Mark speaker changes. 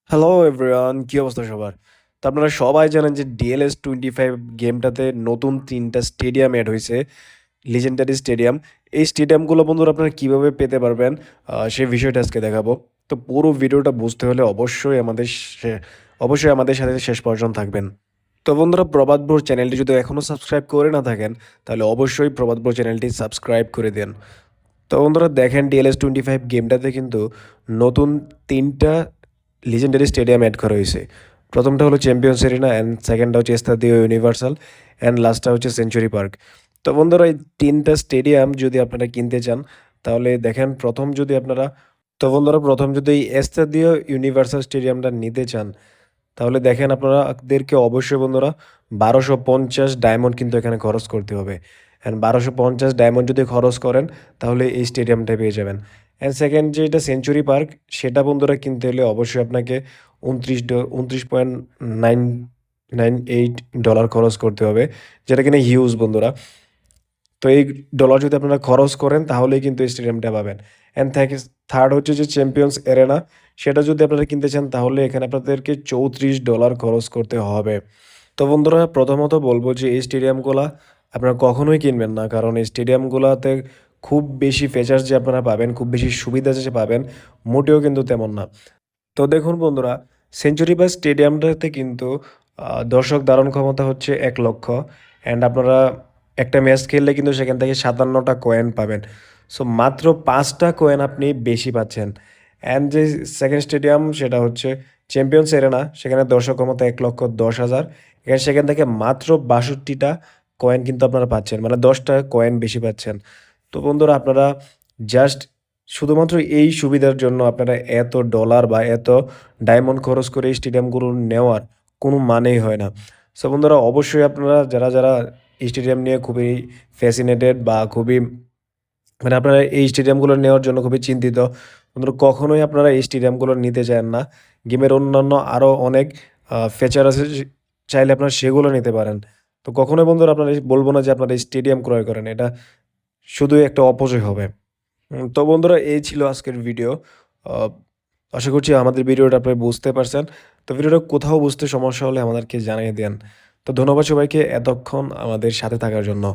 Speaker 1: Hello everyone, কি অবস্থা সবার? তো আপনারা সবাই জানেন যে DLS-25 গেমটাতে নতুন ৩টা স্টেডিয়াম এড হইছে, লিজেন্ডারি স্টেডিয়াম। এই স্টেডিয়ামগুলো বন্ধুরা আপনারা কিভাবে পেতে পারবেন সেই বিষয়টা আজকে দেখাবো। তো পুরো ভিডিওটা বুঝতে হলে অবশ্যই আমাদের সাথে শেষ পর্যন্ত থাকবেন। তো বন্ধুরা, প্রবাদ ব্রো চ্যানেলটি যদি এখনও সাবস্ক্রাইব করে না থাকেন, তাহলে অবশ্যই প্রবাদ ব্রো চ্যানেলটি সাবস্ক্রাইব করে দেন। তো বন্ধুরা দেখেন, DLS-25 গেমটাতে কিন্তু নতুন ৩টা লিজেন্ডারি স্টেডিয়াম অ্যাড করা হয়েছে। প্রথমটা হলো চ্যাম্পিয়ন্স এরিনা, অ্যান্ড সেকেন্ডটা হচ্ছে এস্তাদিও ইউনিভার্সাল, অ্যান্ড লাস্টটা হচ্ছে সেঞ্চুরি পার্ক। তো বন্ধুরা, এই 3টা স্টেডিয়াম যদি আপনারা কিনতে চান, তাহলে দেখেন প্রথম যদি এই এস্তাদিও ইউনিভার্সাল স্টেডিয়ামটা নিতে চান, তাহলে দেখেন আপনাদেরকে অবশ্যই বন্ধুরা 1250 ডায়মন্ড কিন্তু এখানে খরচ করতে হবে। অ্যান্ড 1250 ডায়মন্ড যদি খরচ করেন, তাহলে এই স্টেডিয়ামটা পেয়ে যাবেন। অ্যান্ড সেকেন্ড যেটা সেঞ্চুরি পার্ক, সেটা বন্ধুরা কিনতে হলে অবশ্যই আপনাকে 29.998 ডলার খরচ করতে হবে, যেটা কিনা হিউজ বন্ধুরা। তো এই ডলার যদি আপনারা খরচ করেন, তাহলেই কিন্তু এই স্টেডিয়ামটা পাবেন। অ্যান্ড থার্ড হচ্ছে যে চ্যাম্পিয়ন্স এরেনা, সেটা যদি আপনারা কিনতে চান, তাহলে এখানে আপনাদেরকে $34 খরচ করতে হবে। তো বন্ধুরা, প্রথমত বলবো যে এই স্টেডিয়ামগুলা আপনারা কখনোই কিনবেন না, কারণ এই স্টেডিয়ামগুলোতে খুব বেশি ফিচার্স যে আপনারা পাবেন, খুব বেশি সুবিধা যে পাবেন, মোটেও কিন্তু তেমন না। তো দেখুন বন্ধুরা, সেঞ্চুরি পার্ক স্টেডিয়ামটাতে কিন্তু দর্শক ধারণ ক্ষমতা হচ্ছে 1 লক্ষ। অ্যান্ড আপনারা একটা ম্যাচ খেললে কিন্তু সেখান থেকে 57টা কয়েন পাবেন। সো মাত্র 5টা কয়েন আপনি বেশি পাচ্ছেন। অ্যান্ড যে সেকেন্ড স্টেডিয়াম, সেটা হচ্ছে চ্যাম্পিয়ন্স এরেনা, সেখানে দর্শক ক্ষমতা 1,10,000। এখানে সেখান থেকে মাত্র 62টা কয়েন কিন্তু আপনারা পাচ্ছেন, মানে 10টা কয়েন বেশি পাচ্ছেন। তো বন্ধুরা, আপনারা জাস্ট শুধুমাত্র এই সুবিধার জন্য আপনারা এত ডলার বা এত ডায়মন্ড খরচ করে এই স্টেডিয়ামগুলো নেওয়ার কোনো মানেই হয় না। সো বন্ধুরা, অবশ্যই আপনারা যারা এই স্টেডিয়াম নিয়ে খুবই ফ্যাসিনেটেড বা খুবই, মানে আপনারা এই স্টেডিয়ামগুলো নেওয়ার জন্য খুবই চিন্তিত, বন্ধুরা কখনোই আপনারা এই স্টেডিয়ামগুলো নিতে চান না। গেমের অন্যান্য আরও অনেক ফিচার আছে, চাইলে আপনারা সেগুলো নিতে পারেন। তো কখনোই বন্ধুরা আপনারা বলবো না যে আপনারা এই স্টেডিয়াম ক্রয় করেন, এটা শুধুই একটা অপচয় হবে। তো বন্ধুরা, এই ছিল আজকের ভিডিও। আহ, আশা করছি আমাদের ভিডিওটা আপনি বুঝতে পারছেন। তো ভিডিওটা কোথাও বুঝতে সমস্যা হলে আমাদেরকে জানিয়ে দেন। তো ধন্যবাদ সবাইকে এতক্ষণ আমাদের সাথে থাকার জন্য।